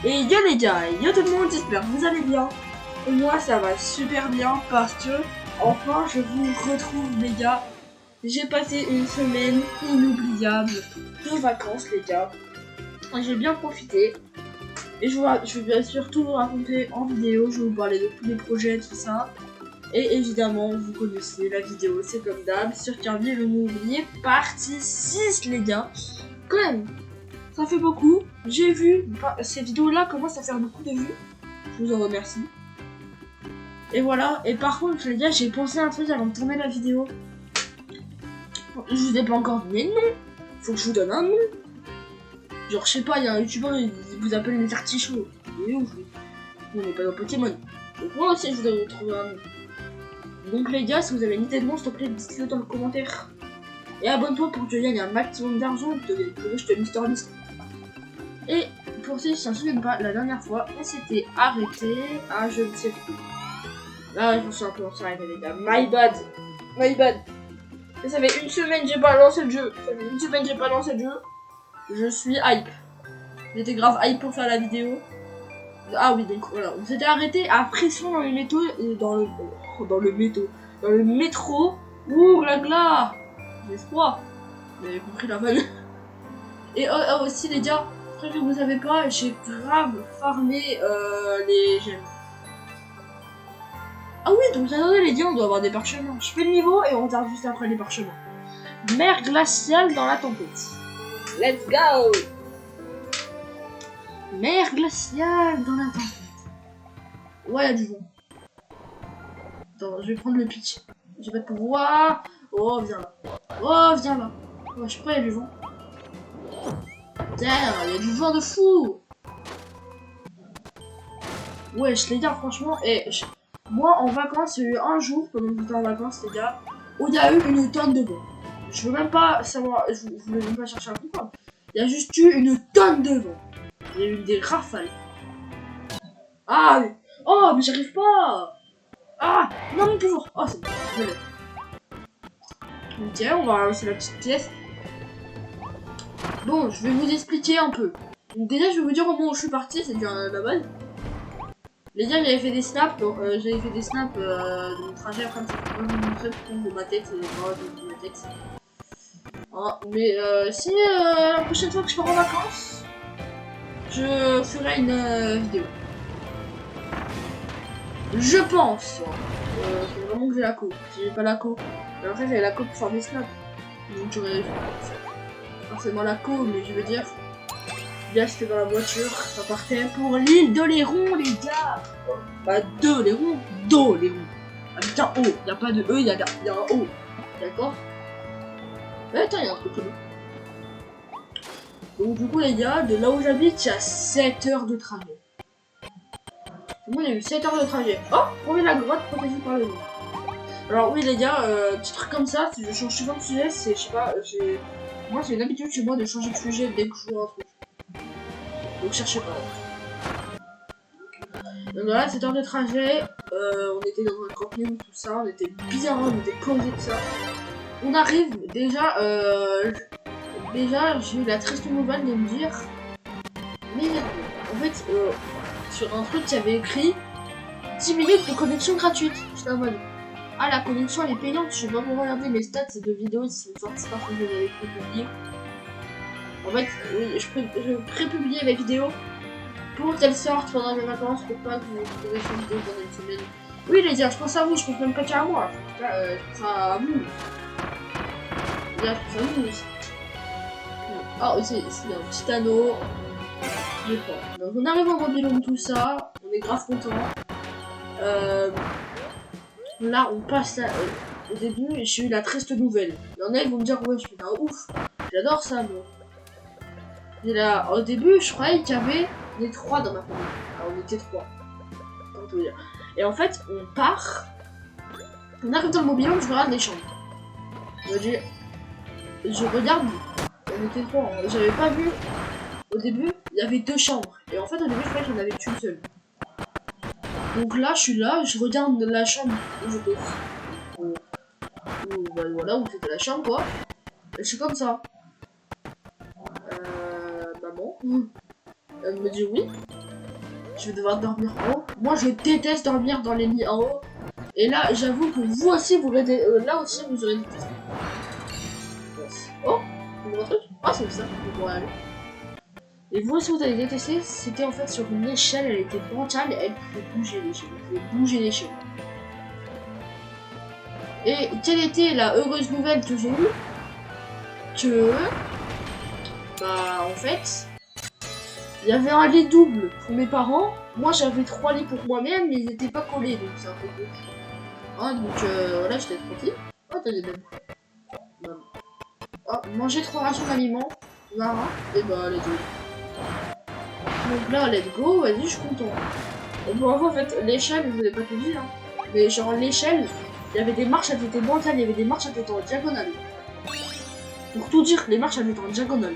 Et yo les gars, yo tout le monde, j'espère que vous allez bien. Et moi ça va super bien parce que enfin je vous retrouve les gars. J'ai passé une semaine inoubliable de vacances les gars. J'ai bien profité. Et je vais bien sûr tout vous raconter en vidéo, je vais vous parler de tous les projets, tout ça. Et évidemment, vous connaissez la vidéo, c'est comme d'hab, sur Kirby le Mouvrier, partie 6 les gars. Quand même, ça fait beaucoup. J'ai vu, ces vidéos-là commencent à faire beaucoup de vues. Je vous en remercie. Et voilà, et par contre les gars, j'ai pensé à un truc avant de tourner la vidéo. Je vous ai pas encore donné de nom. Faut que je vous donne un nom. Genre, je sais pas, il y a un youtubeur, il vous appelle les artichauts. Il est ouf. On n'est pas dans Pokémon. Donc moi aussi, je dois vous trouver un nom. Donc les gars, si vous avez une idée de nom, s'il te plaît, dites-le dans le commentaire. Et abonne-toi pour que tu gagnes un maximum d'argent et que je te Mister List. Et pour ceux qui s'en souviennent pas, la dernière fois, on s'était arrêté à je ne sais plus. Là, je me suis un peu arrêté les gars. My bad. My bad. Et ça fait une semaine que j'ai pas lancé le jeu. Je suis hype. J'étais grave hype pour faire la vidéo. Ah oui, donc voilà. On s'était arrêté à Pression dans le métro. Dans le métro. Ouh la gla. L'espoir. Vous avez compris la vanne. Et aussi les gars, après que vous savez pas, j'ai grave farmé les gemmes. Ah oui, donc attendez les gars, on doit avoir des parchemins. Je fais le niveau et on regarde juste après les parchemins. Mer glaciale dans la tempête. Let's go. Mer glaciale dans la tempête. Ouais, il y a du vent. Attends, je vais prendre le pitch. Je vais pouvoir. Oh, viens là. Oh, viens là. Oh, je sais pas, il y a du vent. Putain, il y a du vent de fou. Wesh, les gars, franchement, moi en vacances, il y a eu un jour, pendant que j'étais en vacances, les gars, où il y a eu une tonne de vent. Je veux même pas savoir, je voulais même pas chercher à comprendre. Il y a juste eu une tonne de vent. Il y a eu des rafales. Ah, mais... Oh, mais j'arrive pas. Ah, non, mon pauvre. Oh, c'est bon, je l'ai. Ok, on va ramasser la petite pièce. Bon, je vais vous expliquer un peu. Donc déjà, je vais vous dire au moment où je suis parti, c'est déjà la base. Les gars, j'avais fait des snaps, donc j'avais fait des snaps de mon trajet, après je vais vous montrer de ma tête, de ma tête. Ah, mais si la prochaine fois que je pars en vacances, je ferai une vidéo. Je pense. C'est vraiment que j'ai la co. Si j'ai pas la co, mais après j'avais la co pour faire des snaps. Donc j'aurais forcément la co, mais je veux dire. Là, c'était dans la voiture, ça partait pour l'île d'Oléron, les gars. Pas de Oléron, d'Oléron. Avec un O, y a pas de E, y a un O. D'accord? Mais attends, y a un truc là. Donc du coup, les gars, de là où j'habite, il y a 7 heures de trajet. Moi, il y a eu 7 heures de trajet. Oh, trouver la grotte protégée par le loup. Alors oui, les gars, petit truc comme ça, si je change souvent de sujet, c'est, je sais pas, moi, c'est une habitude chez moi de changer de sujet dès que je joue un truc. Donc cherchez pas. Donc voilà, 7 heures de trajet, on était dans un camping, tout ça, on était bien, on était posé, tout ça. On arrive, déjà, j'ai eu la triste nouvelle de me dire, mais en fait, sur un truc qui avait écrit 10 minutes de connexion gratuite. J'étais en mode, ah la connexion elle est payante, je sais pas pour regarder mes stats de vidéos, ils sont sortis parce que je les avais prépubliées. En fait, oui, je prépubliais mes vidéos pour qu'elles sortent pendant mes vacances, pour pas que vous trouviez ces vidéos pendant une semaine. Oui les gars, je pense à vous, je pense même pas qu'à moi. Je pense à vous. Les gars, je pense à vous aussi. Ah aussi, ici il y a un petit anneau. Donc on arrive en mobilhome, tout ça, on est grave content. Là on passe là, au début j'ai eu la triste nouvelle. Il y en a ils vont me dire ouais je suis un ouf. J'adore ça moi. Et là au début je croyais qu'il y avait les 3 dans ma famille. Alors on était 3. Et en fait on part. On arrive dans le mobilhome, je regarde les chambres. Je regarde, on était 3, hein. J'avais pas vu. Au début, il y avait 2 chambres. Et en fait, au début, je croyais qu'il n'y en avait qu'une seule. Donc là, je suis là, je regarde la chambre où j'étais. Bah, voilà, où c'était la chambre, quoi. Et je suis comme ça. Maman. Elle me dit oui. Je vais devoir dormir en haut. Moi, je déteste dormir dans les lits en haut. Et là, j'avoue que vous aussi, vous aurez là aussi, vous aurez détesté. Oh, un truc. Ah, c'est ça. On pourrait aller. Et vous aussi, vous avez détesté. C'était en fait sur une échelle. Elle était bancale. Elle pouvait bouger l'échelle. Elle pouvait bouger l'échelle. Et quelle était la heureuse nouvelle que j'ai eue? Que... Bah, en fait... Il y avait un lit double pour mes parents. Moi, j'avais 3 lits pour moi-même, mais ils n'étaient pas collés, donc c'est un peu cool. Ah, donc voilà, j'étais tranquille. Oh, t'as des mêmes. Oh, manger 3 rations d'aliments. Voilà. Et bah, let's go. Donc là, let's go, vas-y, je suis content. Et bon, en fait, l'échelle, je vous ai pas tout dit, hein. Mais genre, l'échelle, il y avait des marches, elles étaient bancales, il y avait des marches, elles étaient en diagonale. Pour tout dire, les marches, elles étaient en diagonale.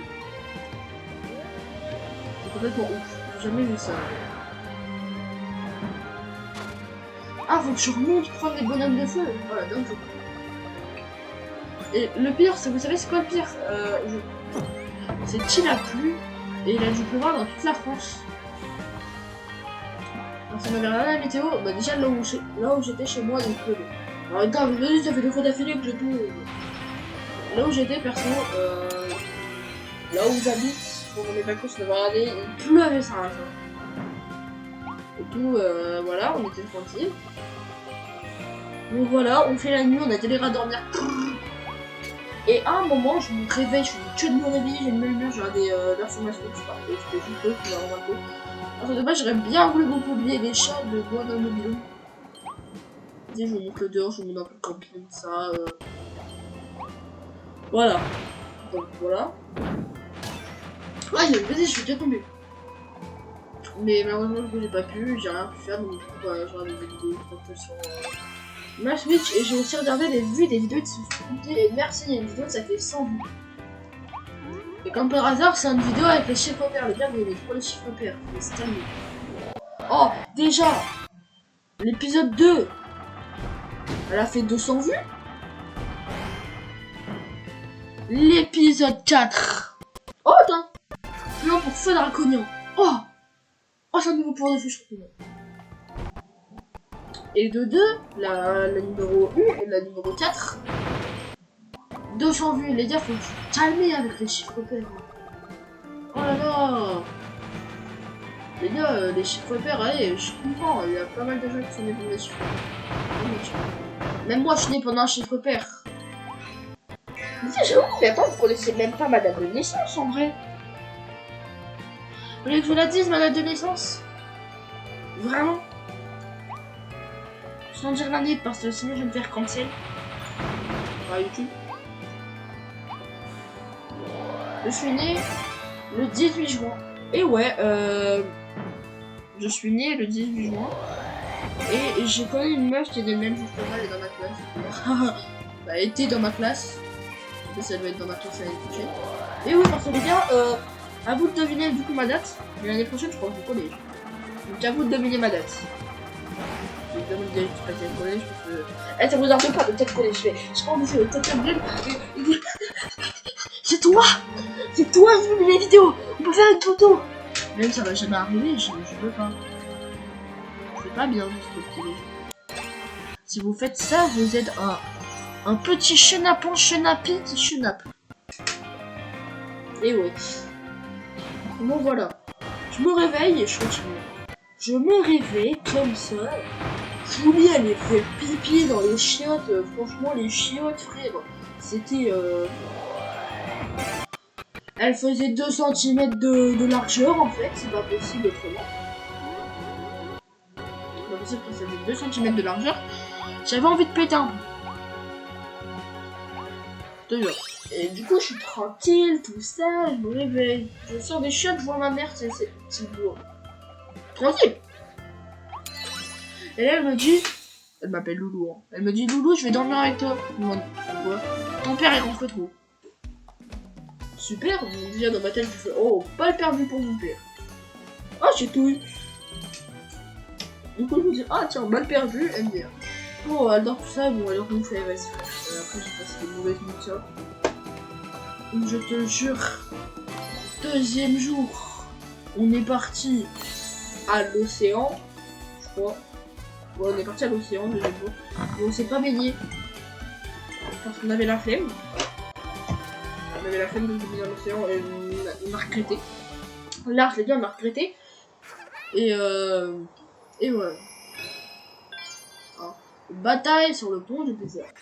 Complètement ouf, j'ai jamais vu ça. Ah, faut que je remonte prendre les bonhommes de feu. Voilà, donc. Et le pire, c'est, vous savez, c'est quoi le pire? C'est qu'il a plu et il a dû pleuvoir dans toute la France. Alors, ça m'avait regardé la météo, bah déjà là où j'étais chez moi, il pleuvait. Alors, grave, ça fait 2 fois d'affilée que je tout. Là où j'étais, perso, là où j'habite. Pour mes vacances de année, il pleuvait ça. Et tout, voilà, on était tranquille. Donc voilà, on fait la nuit, on a galéré à dormir. Et à un moment, je me réveille, je suis que de me réveiller, j'ai une lumière, j'ai des versions masculines, je sais pas, c'était juste eux qui m'ont remarqué. Alors dommage, j'aurais bien voulu vous publier des chats de bois dans le mobile. Je vous montre le dehors, je vous montre un peu le camping, ça. Voilà. Donc voilà. Ouais, il y a une petite, je suis déjà tombée. Mais malheureusement, j'ai pas pu, j'ai rien pu faire, donc du coup, voilà, j'ai regardé des vidéos sur ma Switch et j'ai aussi regardé les vues des vidéos qui se sont comptées. Et merci, il y a une vidéo, ça fait 100 vues. Et comme par hasard, c'est une vidéo avec les chiffres pairs. Les gars, vous aimez trop les chiffres pairs, mais c'est calme. Oh, déjà, l'épisode 2, elle a fait 200 vues. L'épisode 4. Oh, attends. Plan pour feu draconian. Oh, oh, c'est un nouveau pouvoir de feu, je trouve. Et de 2, la numéro 1 et la numéro 4. 200 vues, les gars, faut se calmer avec les chiffres pairs. Oh là là. Les gars, les chiffres pairs, allez, je comprends, il y a pas mal de gens qui sont nés pour les chiffres pairs. Même moi, je suis né pendant un chiffre pair. Mais mais attends, vous connaissez même pas ma date de naissance, en vrai. Vous voulez que je vous la dise, ma date de naissance? Vraiment? Sans dire l'année, parce que sinon je vais me faire cancel par YouTube. Je suis né le 18 juin. Et ouais, je suis né le 18 juin. Et j'ai connu une meuf qui est de même justement, elle est dans ma classe. Elle était dans ma classe. Je sais pas si elle va être dans ma classe l'année prochaine. Et oui, parce que les gars, à vous de deviner du coup ma date. Mais l'année prochaine, je crois que je collège. Donc à vous de deviner ma date. Je vais demander de passer le collège parce que... Eh, ça vous arrête pas de peut-être collège. Je pense que c'est peut-être un blême. C'est toi! C'est toi qui filme les vidéos! On peut faire une photo! Même ça va jamais arriver, je veux pas. C'est pas bien ce collège. Si vous faites ça, vous êtes un petit chenapon chenapi qui chenape. Et ouais. Bon voilà. Je me réveille et je continue. Je me réveille comme ça. Julie elle est fait pipi dans les chiottes. Franchement les chiottes frère. C'était Elle faisait 2 cm de largeur en fait. C'est pas possible autrement. C'est pas possible que ça faisait 2 cm de largeur. J'avais envie de péter un peu. Et du coup je suis tranquille, tout ça, je me réveille. Je sors des chiottes, je vois ma mère, c'est beau. Tranquille. Et là elle me dit, elle m'appelle Loulou, hein. Elle me dit Loulou je vais dormir avec toi. Je me demande pourquoi. Ton père il ronfle trop. Super, déjà dans ma tête je fais oh pas le perdu pour mon père. Oh j'ai tout eu. Du coup je me dis ah tiens mal perdu, elle me dit oh elle dort tout ça, bon alors on fait vas-y. Après j'ai passé des mauvaises nuits ça. Je te jure, 2e jour, on est parti à l'océan, je crois. Bon, on est parti à l'océan deuxième jour. Mais on s'est pas baigné. Parce qu'on avait la flemme. On avait la flemme de se baigner dans l'océan et on a regretté. Là, je l'ai dit, on a regretté. Et voilà. Alors, bataille sur le pont du désert.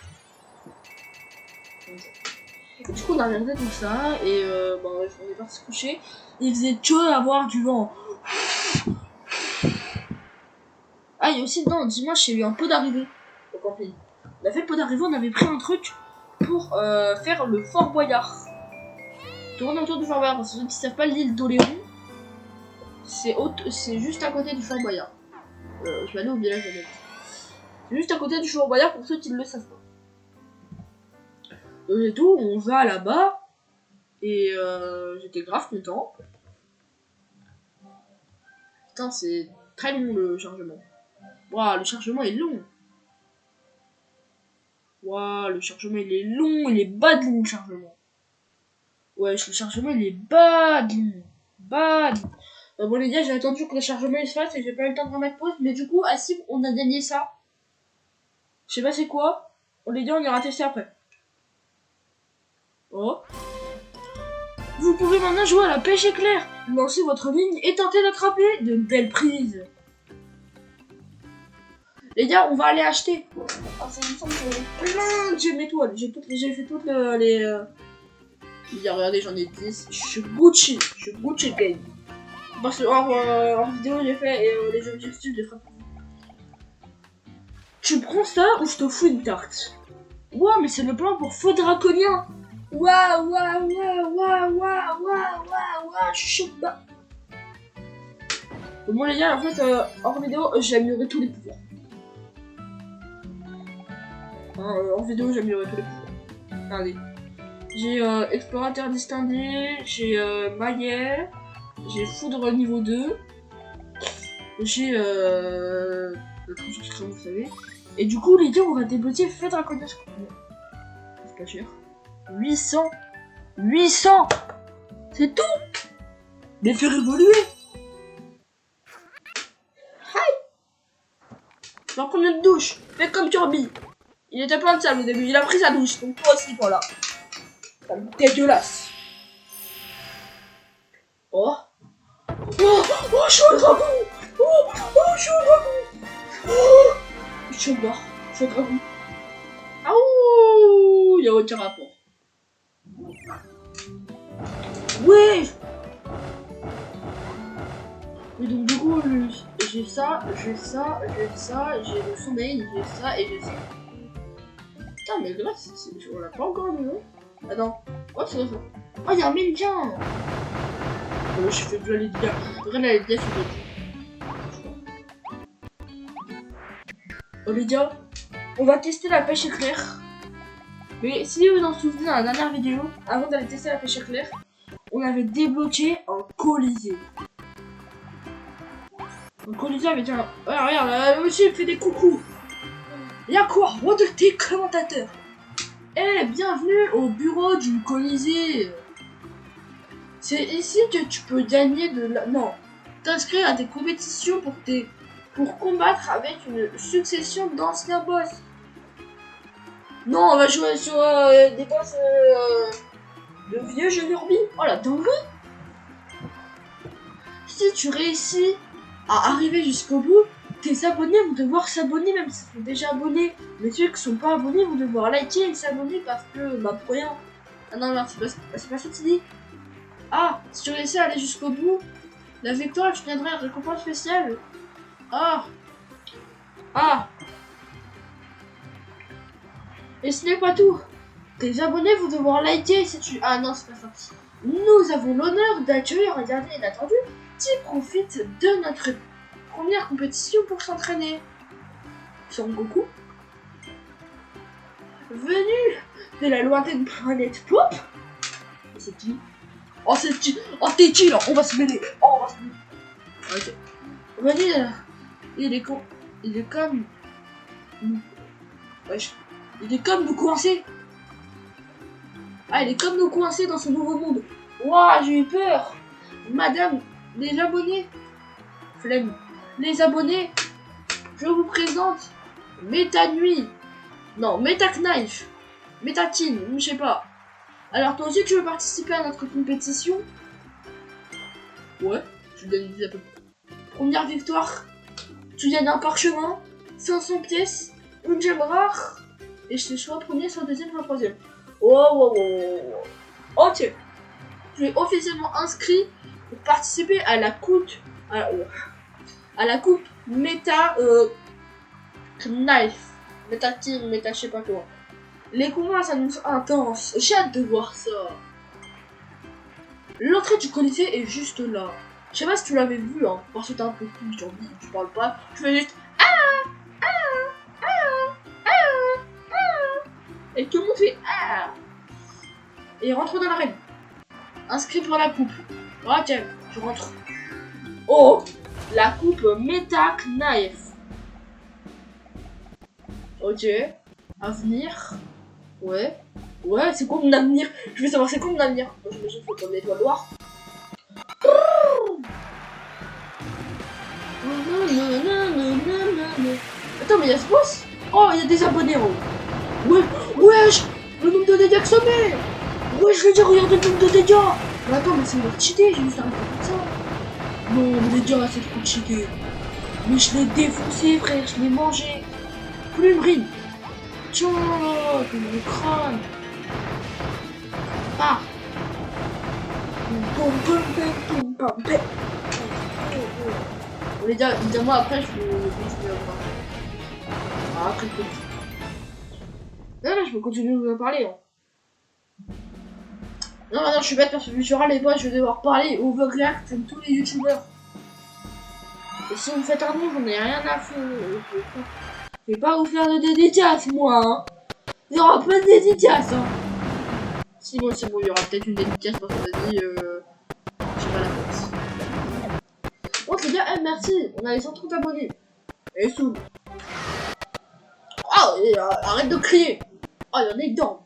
Et du coup, on a regardé tout ça et on est parti se coucher. Il faisait chaud à avoir du vent. Ah, il y a aussi, non, dimanche, il y a eu un pot d'arrivée au camping. On a fait le pot d'arrivée, on avait pris un truc pour faire le Fort Boyard. Tourner autour du Fort Boyard, parce que ceux qui savent pas, l'île d'Oléron, c'est juste à côté du Fort Boyard. Je vais aller au village de c'est juste à côté du Fort Boyard pour ceux qui ne le savent pas. Et tout, on va là-bas, et j'étais grave content. Putain, c'est très long le chargement. Waouh, le chargement est long. Waouh, le chargement il est long, il est bas de long le chargement. Ouais, le chargement il est bas de long. Bas de long. Bon les gars, j'ai attendu que le chargement il se fasse et j'ai pas eu le temps de remettre pause. Mais du coup, Assim, on a gagné ça. Je sais pas c'est quoi. On les dit, on ira tester après. Oh. Vous pouvez maintenant jouer à la pêche éclair. Lancez votre ligne et tentez d'attraper de belles prises. Les gars, on va aller acheter. Ah, ça me semble que j'ai plein de gemmes étoiles. J'ai fait toutes les... Les gars, regardez, j'en ai 10. Je suis Gucci game. Parce que en vidéo, j'ai fait les objectifs des frappes. Tu prends ça ou je te fous une tarte. Ouah, mais c'est le plan pour feu draconien. Waouh, waouh, waouh, waouh, waouh, waouh, waouh, je suis chaud bas. Bon, les gars, en fait, hors vidéo, j'ai amélioré tous les pouvoirs. En vidéo, j'ai amélioré tous les pouvoirs. Regardez. J'ai explorateur distingué, j'ai maillère, j'ai foudre niveau 2, j'ai le transfert secret, vous savez. Et du coup, les gars, on va débloquer feu draconien. C'est pas cher. 800. C'est tout. Mais faire évoluer. Hi. Je vais en prendre une douche. Fais comme Kirby. Il était plein de sable au début. Il a pris sa douche. Donc toi aussi, voilà. C'est dégueulasse. Oh. Oh, je suis un dragon. Oh, je suis un dragon. Oh, je suis mort. Je suis un dragon. Ah ouh, il y a aucun rapport. Ouais. Et donc du coup, j'ai ça, j'ai le sommeil, j'ai ça et j'ai ça. Putain, mais là, on l'a pas encore vu, non? Attends, oh, c'est ça. Oh, il y a un médecin. Je fais déjà les dégâts. Regarde les dégâts, oh les gars, on va tester la pêche éclair. Mais si vous en souvenez dans la dernière vidéo, avant d'aller tester la pêche éclair, on avait débloqué un colisée. Un colisée avec un... Ouais, regarde, le monsieur il fait des coucous. Y'a quoi? Tes commentateurs. Eh, bienvenue au bureau du colisée. C'est ici que tu peux gagner de la... Non, t'inscrire à des compétitions pour combattre avec une succession d'anciens boss. Non, on va jouer sur des boss de vieux jeux Kirby. Oh la dinguerie. Si tu réussis à arriver jusqu'au bout, tes abonnés vont devoir s'abonner même s'ils sont déjà abonnés. Mais ceux qui sont pas abonnés vont devoir liker et s'abonner parce que, bah pour rien. Ah non, c'est pas ça que tu dis. Ah, si tu réussis à aller jusqu'au bout, la victoire, tu gagneras une récompense spéciale. Ah. Et ce n'est pas tout. Tes abonnés vont devoir liker si tu... Ah non, c'est pas ça. Nous avons l'honneur d'accueillir un gardien inattendu qui profite de notre première compétition pour s'entraîner. Son Goku, venu de la lointaine planète Pop. C'est qui? Oh, c'est qui? Oh, t'es qui là? On va se mêler. Oh, on va se mêler. Ok. Venu de là. Il est con. Il est comme... Wesh. Il est comme nous coincer. Ah, il est comme nous coincer dans ce nouveau monde. Ouah, j'ai eu peur. Madame, les abonnés flemme. Les abonnés, je vous présente Meta Nuit. Non, Meta Knife. Meta Team, je sais pas. Alors toi aussi tu veux participer à notre compétition? Ouais, je donne une idée à peu près. Première victoire, tu gagnes un parchemin, 500 pièces, une gemme rare, et je suis soit premier, soit deuxième, soit troisième. Oh. Ok. Tu es officiellement inscrit pour participer à la coupe, à la coupe Meta Knife, Meta Team, Meta je sais pas quoi. Les combats s'annoncent intenses, j'ai hâte de voir ça. L'entrée du Colisée est juste là. Je sais pas si tu l'avais vu, hein, parce que t'es un peu cool, tu parles pas, tu fais juste et tout le monde fait et rentre dans l'arène. Inscrit pour la coupe. Ok, je rentre. Oh, la coupe Meta Knife. Ok, avenir. Ouais, c'est quoi mon avenir? Je veux savoir c'est quoi mon avenir. Moi j'imagine qu'il faut qu'on étoile noire. Attends, mais il y a ce boss. Oh, il y a des abonnés. Oh. Wesh, le nombre de dégâts que ça met. Wesh, les gars, regardez le nombre de dégâts. Mais attends, mais c'est une cheaté, j'ai juste arrêté comme ça. Non, les gars, c'est trop cheaté. Mais je l'ai défoncé, frère, je l'ai mangé. Plus une rime. Tiens, comme le crâne. Ah. Les gars, dis-moi après, je vais après, non, je peux continuer de vous en parler. Hein. Non, je suis bête parce que je râle les boss, je vais devoir parler overreact comme tous les youtubeurs. Et si vous me faites un nom, j'en ai rien à foutre. Je vais pas vous faire de dédicaces, moi. Hein. Il y aura pas de dédicaces. Hein. Si, bon, il y aura peut-être une dédicace parce qu'on a dit. J'ai pas la force. Bon, les gars, merci. On a les 130 abonnés. Et sous. Oh, arrête de crier. Oh, il y en a dedans.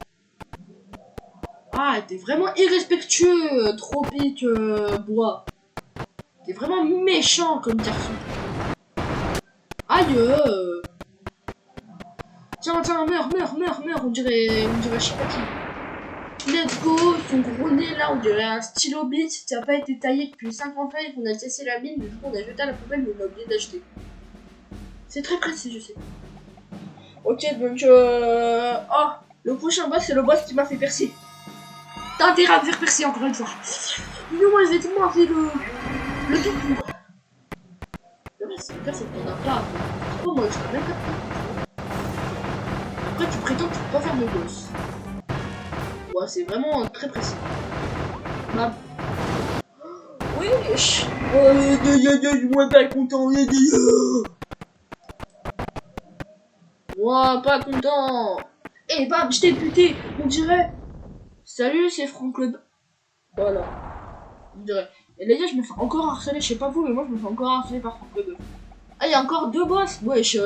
Ah, t'es vraiment irrespectueux, tropique bois. T'es vraiment méchant comme garçon. Aïe. Tiens, meurs, on dirait je sais pas qui. Let's go, son gros nez là, on dirait un stylo bit qui a pas été taillé depuis 50 ans et qu'on a cassé la mine, du coup on a jeté à la poubelle mais on a oublié d'acheter. C'est très précis, je sais. Ok, donc oh, le prochain boss c'est le boss qui m'a fait percer. T'as intérêt à me faire percer encore une fois. Non, moi je vais tellement appeler le tout pour. Le reste, c'est qu'on a pas. Oh, moi je peux même pas. Après, tu prétends que tu peux pas faire le boss. Ouais, c'est vraiment très précis. Bah. Oui, moi pas content. Moi pas content. Et bam, je t'ai buté. On dirait. Salut, c'est Franck le. Voilà. On dirait. Et les gars, je me fais encore harceler. Je sais pas vous, mais moi je me fais encore harceler par Franck le. Ah, il y a encore 2 boss. Wesh.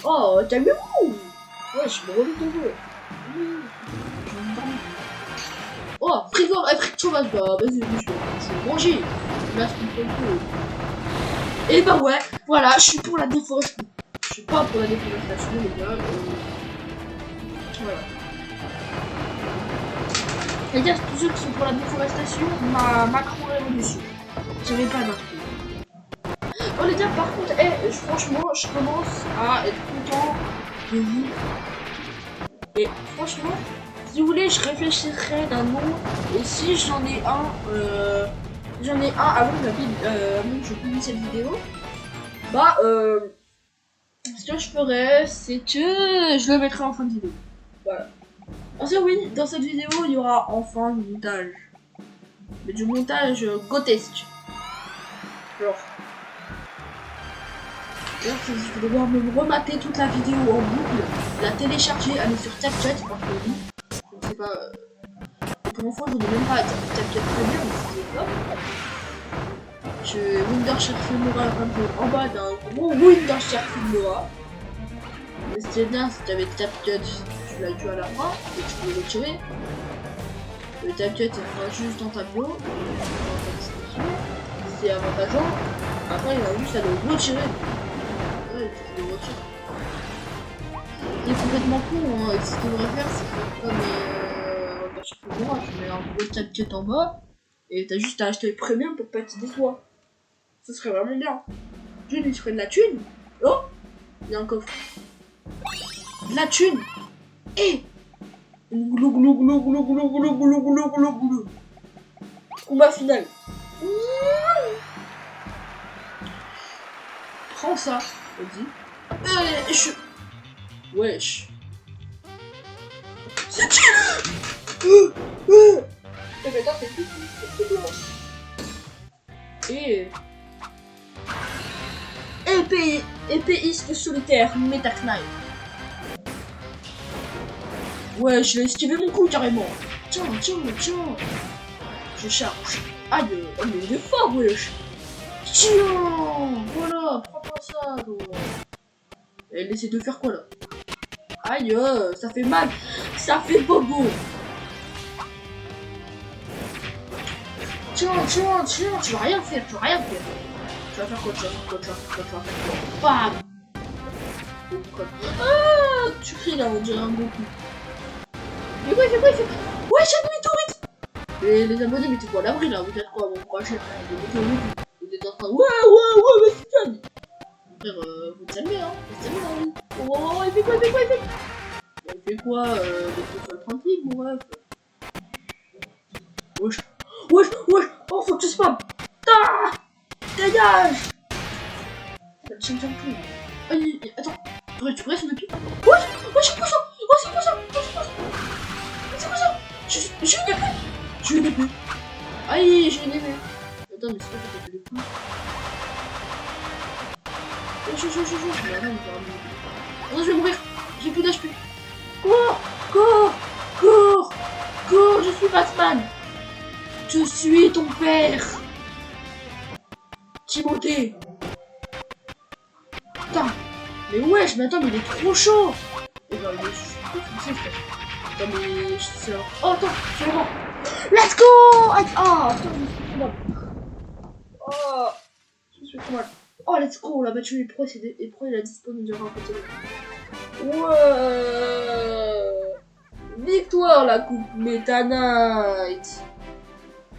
Oh, calmez-vous. Wesh, je me relis de jeu. Oh, frigor, fric sauvage. Bah, vas-y, je vais manger. Là, c'est un peu. Et bah, ouais, voilà, je suis pour la déforestation. Je suis pas pour la déforestation, les gars. Voilà. Les gars, tous ceux qui sont pour la déforestation, Macron révolution. J'avais pas d'infos. Oh les gars, par contre, franchement, je commence à être content de vous. Et franchement, si vous voulez, je réfléchirai d'un nom. Et si j'en ai un avant que je publie cette vidéo, bah, ce que je ferai, c'est que je le mettrai en fin de vidéo. Voilà. Parce que oui, dans cette vidéo, il y aura enfin du montage. Mais du montage grotesque. Genre. D'ailleurs, si vous voulez voir me remater toute la vidéo en boucle, la télécharger, aller sur CapCut, parce que oui, je ne sais pas. Pour une fois, je n'ai même pas CapCut très bien, mais c'est pas. Je Wondershare Filmora un peu en bas d'un gros Wondershare Filmora. Mais ce qui est bien, c'est qu'avec CapCut, tu l'as vu à la fin, et tu peux le retirer. Le CapCut sera juste dans ta bio, c'est avantageant. Après, il a juste à le retirer. Ouais, il le retire. Il est complètement con, hein. Ce qu'il devrait faire, c'est faire comme dans Chiffre Noir. Tu mets un gros 4 quêtes en bas et t'as juste à acheter le premium pour pas te déçois. Ça serait vraiment bien. June, il se ferait de la thune. Oh, il y a un coffre. De la thune. Et glou glou glou glou glou glou glou glou glou glou. Combat final. Prends ça, vas-y. Wesh. C'est qui? Eh ben, attends, c'est tout. Et... épéiste solitaire, Meta Knife. Ouais, je l'ai esquivé mon coup carrément. Tiens. Je charge. Aïe, oh, mais il est fort, wesh. Tiens, voilà, prends-toi ça, toi. Elle essaie de faire quoi là? Aïe, ça fait mal. Ça fait bobo. Tiens, tu vas rien faire, Tu vas faire quoi? Bam. Ah, tu cries là, on dirait un Goku. Mais ouais, fais quoi? Ouais, j'ai demi-tour. Et les abonnés, mettez-vous à l'abri là, vous êtes quoi? Bon courage, vous êtes en train de... Ouais, mais c'est calme. Frère, vous calmez, hein. Vous calmez la vie. Oh, il fait quoi? Il fait quoi? Des trucs tranquilles, mon ref. Wesh. Oh, faut que tu spam. Ah, dégage. Ça ne tient plus. Aïe, attends. Tu pourrais sur le pied? Wesh, c'est quoi ça? C'est quoi ça? Je l'ai plus. Aïe, je l'ai plus. Attends, mais c'est pas que t'as fait le coup. Oh, je vais mourir. J'ai plus d'HP. Cours, je suis Batman. Je suis ton père. Timothée. Putain. Mais wesh, mais attends, mais il est trop chaud. Oh bah, il est foncé, frère. Attends, mais c'est là. Oh, attends, c'est bon. Let's go. Ah, attends, je me suis fait mal. Oh, je me suis fait mal. Oh, let's go, on l'a battu les pros et pro, il a disparu de un côté. Ouais. Victoire, la coupe Meta Knight.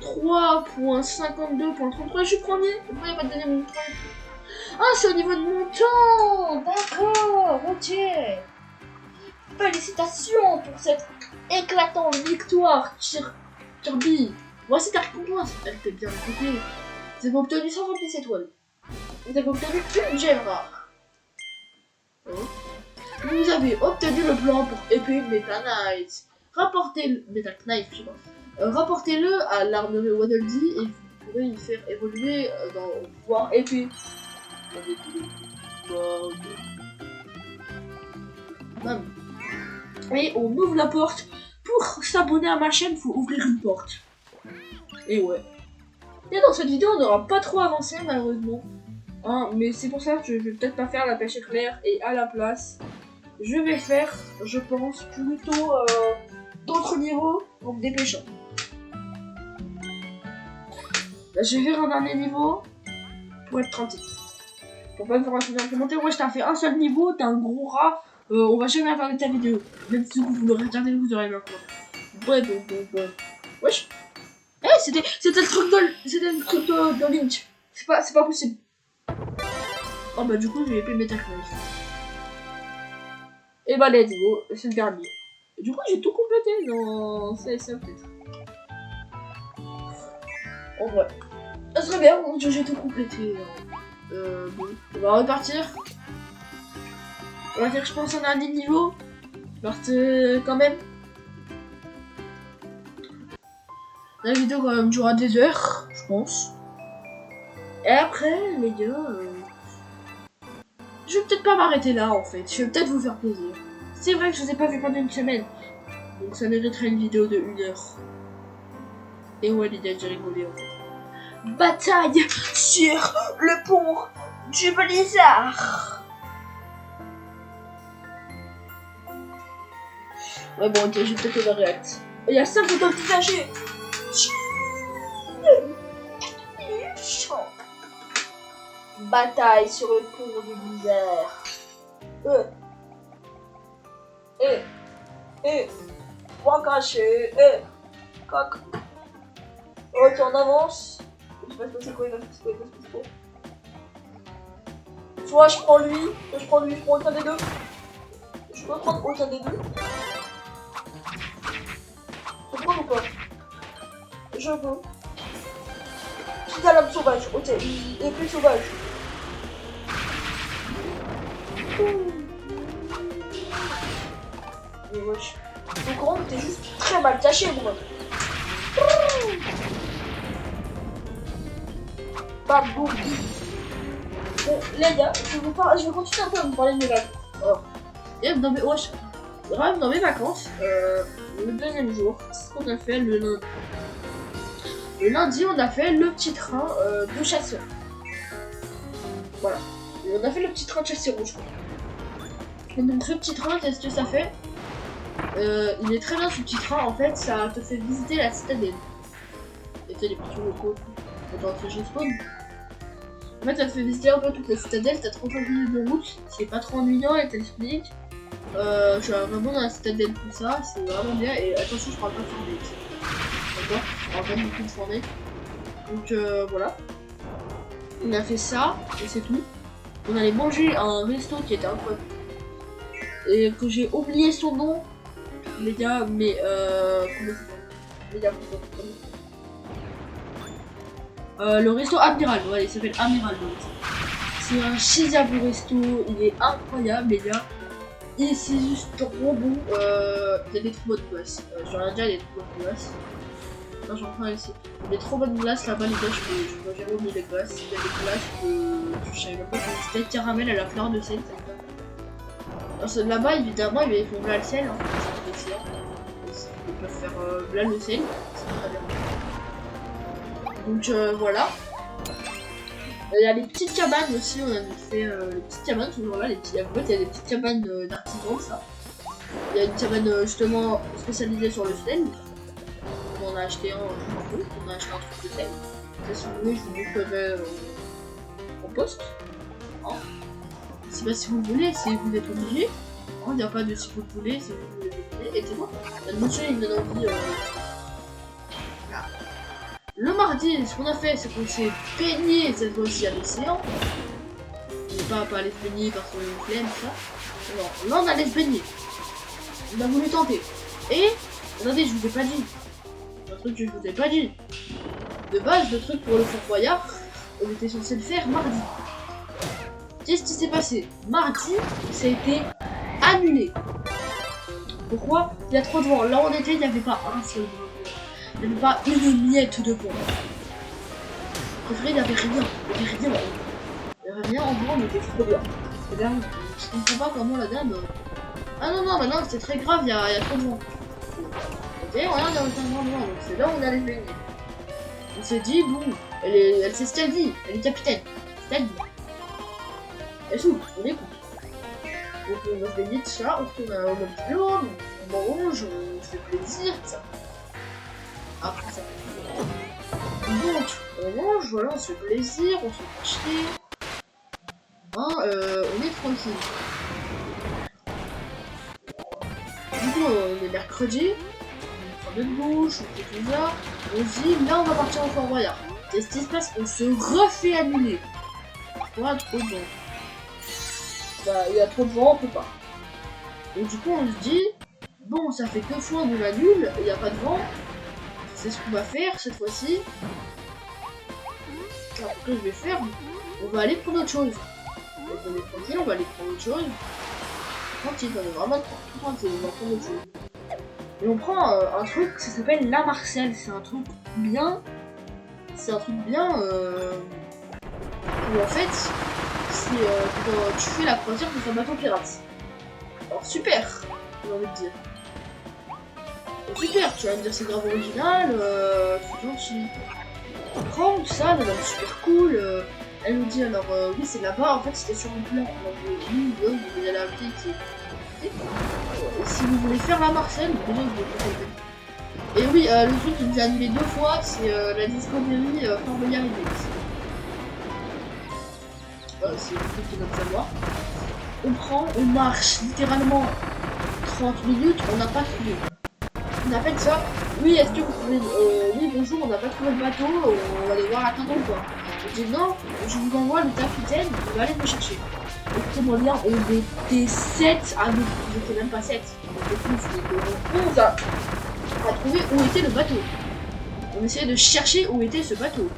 3.52.33, je suis premier. Pourquoi il va te donner mon point? Ah, c'est au niveau de mon temps. D'accord, ok. Félicitations pour cette éclatante victoire, Kirby. Voici ta récompense. Elle était bien écoutée. Vous avez obtenu 126 étoiles. Vous avez obtenu une gemme rare. Vous avez obtenu le plan pour épée Meta Knight. Rapportez-le à l'armerie Waddle Dee et vous pourrez y faire évoluer dans pouvoir épée. Et on ouvre la porte. Pour s'abonner à ma chaîne, faut ouvrir une porte. Et ouais. Et dans cette vidéo, on n'aura pas trop avancé malheureusement. Hein, mais c'est pour ça que je vais peut-être pas faire la pêche éclair et à la place, je vais faire, je pense, plutôt d'autres niveaux en me dépêchant. Là, je vais faire un dernier niveau pour être tranquille. Pour pas me faire un souvenir commentaire. Ouais, je t'ai fait un seul niveau, t'es un gros rat. On va jamais regarder ta vidéo. Même si vous l'aurez regardé, vous aurez bien compris. Ouais. Wesh. C'était le truc de Lynch. C'est pas possible. Oh bah du coup, je vais épée Meta Knife. Et bah let's go, c'est le dernier. Et du coup, j'ai tout complété dans CSM peut-être. En vrai. Ça serait bien, j'ai tout complété. Bon, on va repartir. On va faire, je pense, un dernier niveau. Parce quand même. La vidéo quand même durera des heures, je pense. Et après, les gars, je vais peut-être pas m'arrêter là en fait. Je vais peut-être vous faire plaisir. C'est vrai que je vous ai pas vu pendant une semaine. Donc ça mériterait une vidéo de 1 heure. Et ouais, les gars, j'ai rigolé en fait. Bataille sur le pont du blizzard. Ouais, bon, ok, j'ai peut-être overreact. Il y a 5 photos partagées. Bataille sur le pont du Blizzard. Point caché. Coq. Retour en avance. Je sais pas c'est quoi, il va se passer quoi. Soit je prends lui, je prends aucun des deux. Je peux prendre aucun des deux. Je prends ou pas? Je peux. Quitte à l'homme sauvage, ok, il est plus sauvage. Mais wesh. Le courant était juste très mal caché, moi. Bam, boum. Bon, les gars, je vais continuer un peu à vous parler de mes vacances. Alors, et dans mes, wesh, dans mes vacances, le deuxième jour, ce qu'on a fait le lundi. Le lundi, on a fait le petit train de chasseurs. Voilà. Et on a fait le petit train de chasseurs rouge. Et donc ce petit train, qu'est-ce que ça fait? Il est très bien ce petit train, en fait, ça te fait visiter la citadelle. Et tu sais, les petits locaux, quand tu chez Spawn. En fait, ça te fait visiter un peu toute la citadelle, t'as 35 minutes de route, c'est pas trop ennuyant et t'explique. Je suis vraiment dans la citadelle pour ça, c'est vraiment bien. Et attention, je parle pas de fournée. D'accord? Je parle pas beaucoup de fournée. Donc voilà. On a fait ça, et c'est tout. On allait manger à un resto qui était incroyable. Et que j'ai oublié son nom, les gars, mais comment ça s'appelle? Les gars, le resto Amiral, ouais, il s'appelle Amiral. C'est un Shizabu resto, il est incroyable, les gars. Et c'est juste trop bon. Il y a des trop bonnes glaces. Sur l'India, il y a des trop bonnes glaces. Non, j'en prends ici. Il y a des trop bonnes glaces là-bas, les gars. Je vois jamais oublier les glaces. Il y a des glaces que je savais même pas que c'était caramel à la fleur de sel. Là-bas, évidemment, ils font là le sel. Hein. Ils peuvent faire là le sel. C'est très bien. Donc voilà. Il y a les petites cabanes aussi, on a fait les petites cabanes ce jour-là. En fait, il y a des petites cabanes d'artisans, ça. Il y a une cabane justement spécialisée sur le sel. On a acheté un truc de sel. Si vous voulez, je vous montrerai en poste. Hein. Je sais pas si vous voulez, si vous êtes obligé. Il n'y a pas de si vous le voulez, si vous voulez. Et c'est bon. La notion, il me donne envie. Le mardi, ce qu'on a fait, c'est qu'on s'est baigné cette fois-ci à l'océan. On n'est pas allé se baigner parce qu'on est flemme, ça. Non, là on allait se baigner. On a voulu tenter. Et, attendez, je vous ai pas dit. Un truc que je vous ai pas dit. De base, le truc pour le Fort Boyard, on était censé le faire mardi. Qu'est-ce qui s'est passé? Mardi, ça a été annulé. Pourquoi? Il y a trop de vent. Là où on était, il n'y avait pas un seul vent. Il n'y avait pas une miette de vent. Il n'y avait rien. Il n'y avait rien en vent, mais c'était trop bien. Et là, je comprends pas comment la dame. Ah non, maintenant c'est très grave, il y a trop de vent. Ok, regarde, il y a autant de vent, donc c'est là où on allait se baigner. On s'est dit, bon, elle sait ce qu'elle dit, elle est capitaine. C'est elle dit. Elle s'ouvre, on écoute. Donc on va se baigner de ça, on retourne au même pilote, on mange, on se fait plaisir, tout ça. Après ça. Donc, on mange, voilà, on se fait plaisir, on se fait acheter. Hein, on est tranquille. Du coup, on est mercredi, on prend notre bouche, on fait tout ça. On se dit, là, on va partir au Fort Boyard. Qu'est-ce qui se passe? On se refait annuler. Pourquoi trop de vent? Bah, il y a trop de vent, on peut pas. Et du coup, on se dit, bon, ça fait 2 fois qu'on annule, il n'y a pas de vent. C'est ce qu'on va faire cette fois-ci. Alors, ce que je vais faire, on va aller prendre autre chose. Donc, on est tranquille, on va aller prendre autre chose. Tranquille, on est vraiment tranquille, on va prendre autre chose. Et on prend un truc, ça s'appelle la Marcel. C'est un truc bien. C'est un truc bien. Où en fait, c'est quand tu fais la croisière de un bateau pirate. Alors, super, j'ai envie de dire. Super, tu vas me dire c'est grave original, c'est gentil. On prend tout ça, elle est super cool. Elle nous dit alors oui c'est là-bas, en fait c'était sur un plan. Oui, vous voyez la vie qui est. Si vous voulez faire la Marcel, déjà vous pouvez. Et oui, le truc qui nous a annulé 2 fois, c'est la Discovery Fort Boyard Ibex. c'est le truc qui donne savoir. On marche littéralement 30 minutes, on n'a pas trouvé. On appelle ça, oui, est-ce que vous pouvez, oui, bonjour, on n'a pas trouvé le bateau, on va devoir attendre ou quoi. Je dis non, je vous envoie le capitaine, il va aller me chercher. Écoutez-moi bien, on était 7 à nous, on était même pas 7, on était plus, on était 11 à trouver où était le bateau. On essayait de chercher où était ce bateau.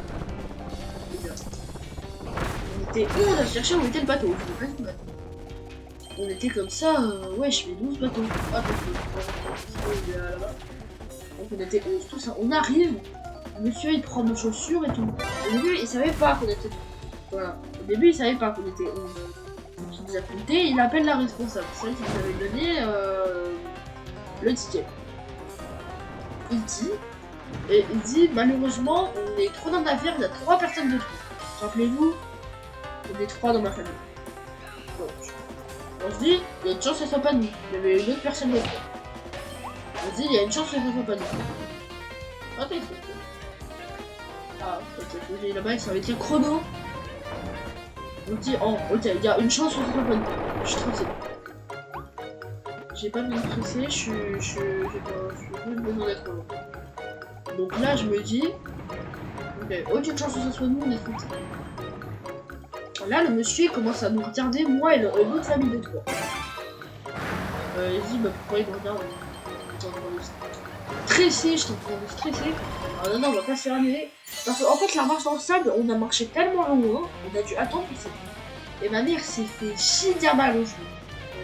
On était 11 à chercher où était le bateau, je ne sais pas. On était comme ça, ouais, je fais 12 bateaux. Ah, là-bas. Donc on était 11, tout ça. On arrive, monsieur il prend nos chaussures et tout. Au début, il savait pas qu'on était. Voilà. Au début, il savait pas qu'on était 11. Donc il nous a compté, il appelle la responsable, celle qui nous avait donné le ticket. Il dit, malheureusement, on est trop dans l'affaire, il y a 3 personnes de trop. Rappelez-vous, on est 3 dans ma famille. Donc, on se dit, il y a une chance que ce soit pas nous. Il y avait une autre personne de trop. On se dit, il y a une chance que ce soit pas nous. Ah, t'es trop. Ah, ok, là-bas, il s'avait dit chrono. On se dit, oh, ok, il y a une chance que ce soit pas nous. Je suis tranquille. J'ai pas besoin de stresser, je suis besoin d'être loin. Donc là, je me dis, ok, aucune chance que ce soit nous, on est tranquille. Là, le monsieur commence à nous regarder, moi et l'autre famille de 3. Il dit, bah pourquoi il me regarde? Stressé, je suis en train de stresser. Ah non, on va pas se faire annuler. Parce qu'en fait, la marche dans le sable, on a marché tellement loin, on a dû attendre que c'est. Et ma mère s'est fait chier mal au genou.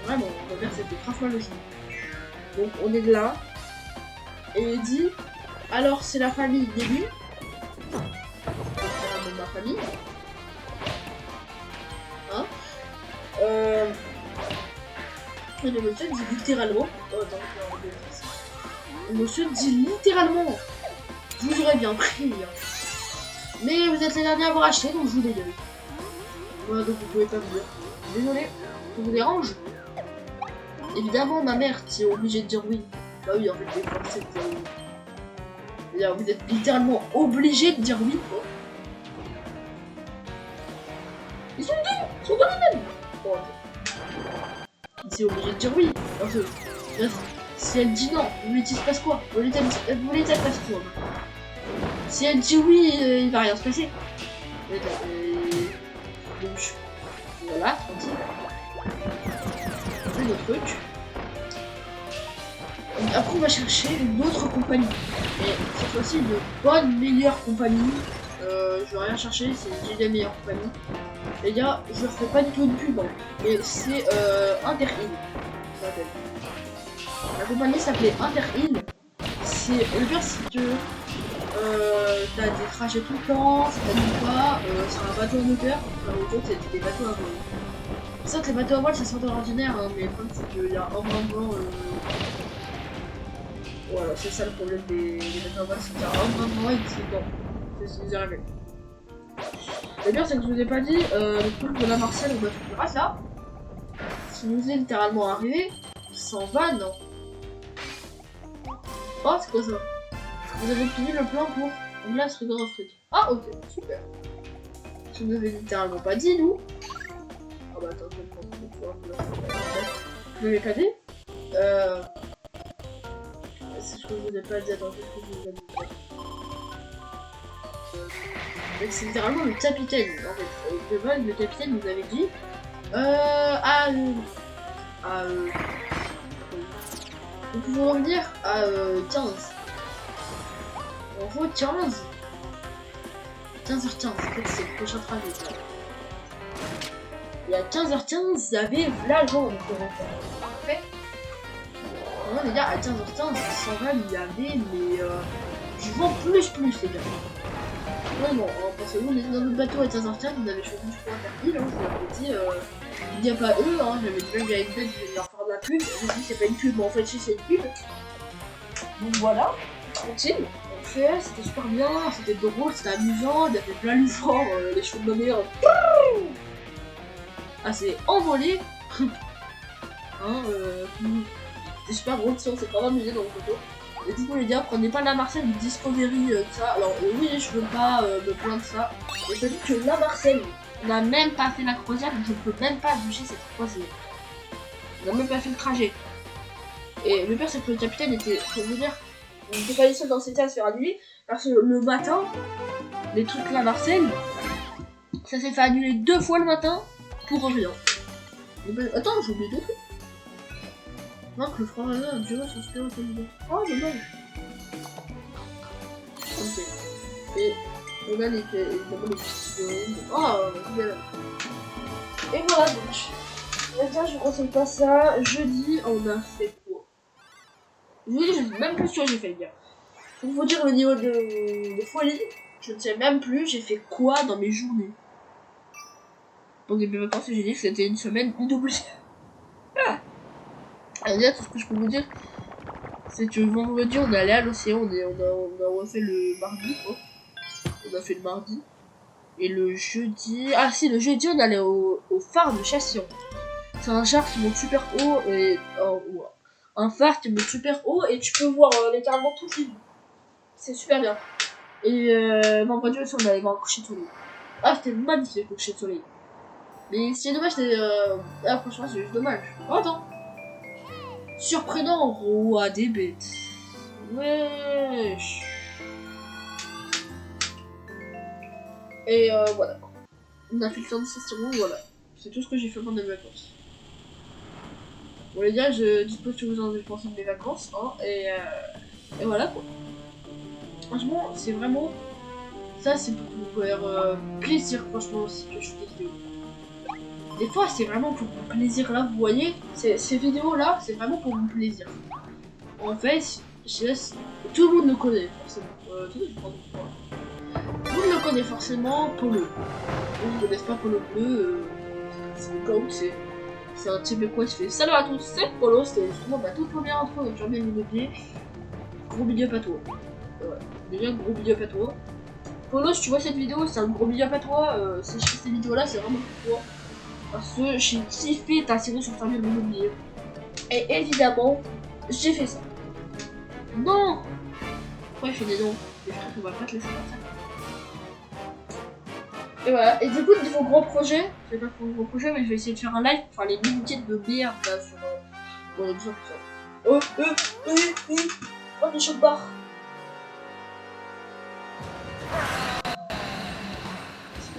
Vraiment, ma mère s'est fait grave mal au genou. Donc on est là. Et il dit, alors c'est la famille début. Donc c'est ma famille. Hein, et le monsieur dit littéralement, le monsieur dit littéralement, je vous aurais bien pris, mais vous êtes les derniers à avoir acheté, donc je vous dégueule. Voilà, donc vous pouvez pas me dire. Désolé, ça vous dérange? Évidemment, ma mère, tu es obligée de dire oui. Bah oui, en fait, les Français de dire oui. C'est-à-dire, vous êtes littéralement obligé de dire oui, quoi. Ils sont dans le même. Oh, c'est obligé de dire oui. Parce que, si elle dit non, vous voulez qu'il se passe quoi? Vous voulez qu'elle passe quoi? Si elle dit oui, il va rien se passer. Donc, voilà, tranquille. C'est le truc. Après, on va chercher une autre compagnie. Et cette fois-ci, une bonne, meilleure compagnie. Je vais rien chercher, c'est la meilleure compagnie. Les gars, je ferai pas du tout de pub, hein, mais c'est Interhill. La compagnie s'appelait Interhill. C'est le pire, c'est que t'as des trajets tout le temps, ça t'anime pas, c'est un bateau en hauteur. Enfin, autour, c'est des bateaux à voile. C'est ça que les bateaux à voile, ça sort de l'ordinaire, hein, mais le problème, c'est qu'il y a un moment. Voilà, c'est ça le problème des bateaux à voile, c'est qu'il y a un moment et c'est bon. C'est ce qui nous est arrivé. D'ailleurs, c'est que je vous ai pas dit, le truc de la Marseille au bateau de pirate là, qui nous est littéralement arrivé, sans vanne. Oh, c'est quoi ça? Vous avez fini le plan pour glace rideau Afrique. Ah, ok, super. Ça nous avait littéralement pas dit, nous. Ah bah attends, je vais prendre une fois. Vous l'avez pas dit? C'est ce que je vous ai pas dit, attends, qu'est-ce que je vous ai dit? C'est littéralement le capitaine, en fait. De base, le capitaine nous avait dit nous pouvons revenir à 15. En gros, 15h15, en fait, c'est le prochain trajet. Et à 15h15, il y avait l'agent de Parfait. Moi, les gars, à 15h15, sans vanne, il y avait, mais je vends plus, les gars. Vraiment, parce que nous, on était dans notre bateau à 15h15, on avait choisi du point Interhill, hein, je leur ai dit, il n'y a pas eux, hein, j'avais dit même qu'il y a une pub, je vais leur faire de la pub, je me dis c'est pas une pub, mais en fait, si c'est une pub. Donc voilà, tranquille, on fait, c'était super bien, c'était drôle, c'était amusant, il y avait plein l'effort, les cheveux de ma mère, ah, c'est envolé. Hein, c'était super drôle, si on s'est pas amusé dans le photo. Et du coup les gars, prenez pas la Marseille du Discovery, tout ça. Alors oui, je veux pas me plaindre de ça. Mais je dis que la Marseille, On n'a même pas fait la croisière, donc je ne peux même pas juger cette croisière. On n'a même pas fait le trajet. Et le pire, c'est que le capitaine était, pour vous dire, on n'était pas les seuls dans cette à se faire annuler, parce que le matin, les trucs là, Marseille, ça s'est fait annuler 2 fois le matin pour rien. Attends, j'ai oublié 2 trucs. Non, que le frère a duré son super intelligent. Oh, dommage. Ok. Et on a évidemment les questions. Oh, bien. Et voilà donc. Maintenant, je ne conseille pas ça. Jeudi, on a fait quoi? Jeudi, je ne sais même plus ce que j'ai fait, les gars. Pour vous dire le niveau de folie, je ne sais même plus j'ai fait quoi dans mes journées. Bon, mes vacances, j'ai dit que c'était une semaine inoubliable. Alors, déjà, tout ce que je peux vous dire, c'est que vendredi, on est allé à l'océan, on a refait le mardi, quoi. On a fait le mardi. Et le jeudi... Ah si, le jeudi, on allait au phare de Chassion. C'est un phare qui monte super haut et... un phare qui monte super haut et tu peux voir littéralement toute l'île. C'est super bien. Et vendredi aussi, on allait voir un coucher de soleil. Ah, c'était magnifique le coucher de soleil. Mais c'est dommage, c'était... Ah, franchement, c'est juste dommage. Oh, attends. Surprenant, roi des bêtes. Wesh. Et voilà. On a fait le temps de session, voilà. C'est tout ce que j'ai fait pendant mes vacances. Bon les gars, dites-moi ce que vous en avez pensé de mes vacances, hein, et voilà quoi. Franchement, c'est vraiment... Ça, c'est pour vous faire plaisir, franchement, aussi, que je fais des vidéos. Des fois, c'est vraiment pour mon plaisir, là, vous voyez, ces vidéos-là, c'est vraiment pour mon plaisir. En fait, tout le monde le connaît, forcément. Tout le monde le connaît forcément, Polo. Vous ne connaissez pas Polo Bleu, c'est le cas où c'est un Québécois qui fait salut à tous, c'est Polo, c'était justement ma toute première intro, donc j'ai bien l'immobilier. Gros big up à toi. Ouais, déjà gros big up à toi. Polo, si tu vois cette vidéo, c'est un gros big up à toi. Si je fais cette vidéo là, c'est vraiment pour toi. Parce que j'ai kiffé ta série sur Fabien de l'immobilier. Et évidemment, j'ai fait ça. Non! Pourquoi il fait des noms? Les frères, on va pas te laisser faire ça. Et voilà, et du coup, niveau gros projet, je vais pas faire un gros projet, mais je vais essayer de faire un live pour faire les minutes de merde là sur dans les jeux. Oh, des chocs barres.